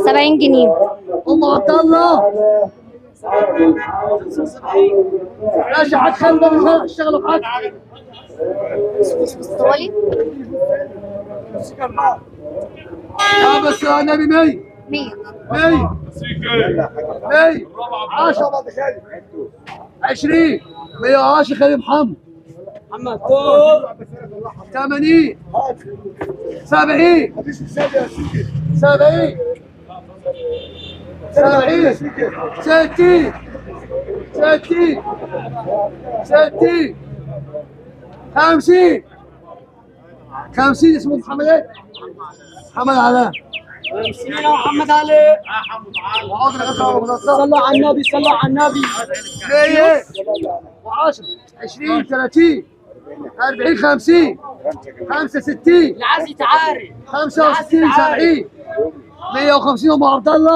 70 جنيه. ام عبد الله ماشي. حد خلي اشتغلوا حد. طولي بس يا نبي 100 100 100 100 10 20 110 خلي محمد 80 70 70 70 60 60 60 50 50 اسمه محمد ايه؟ محمد علاء. 50 يا محمد علي. صلوا على النبي صلوا على النبي. 100 و10 20 30 40 50 65 العزي تعاري 65 70 150 ام عبد الله.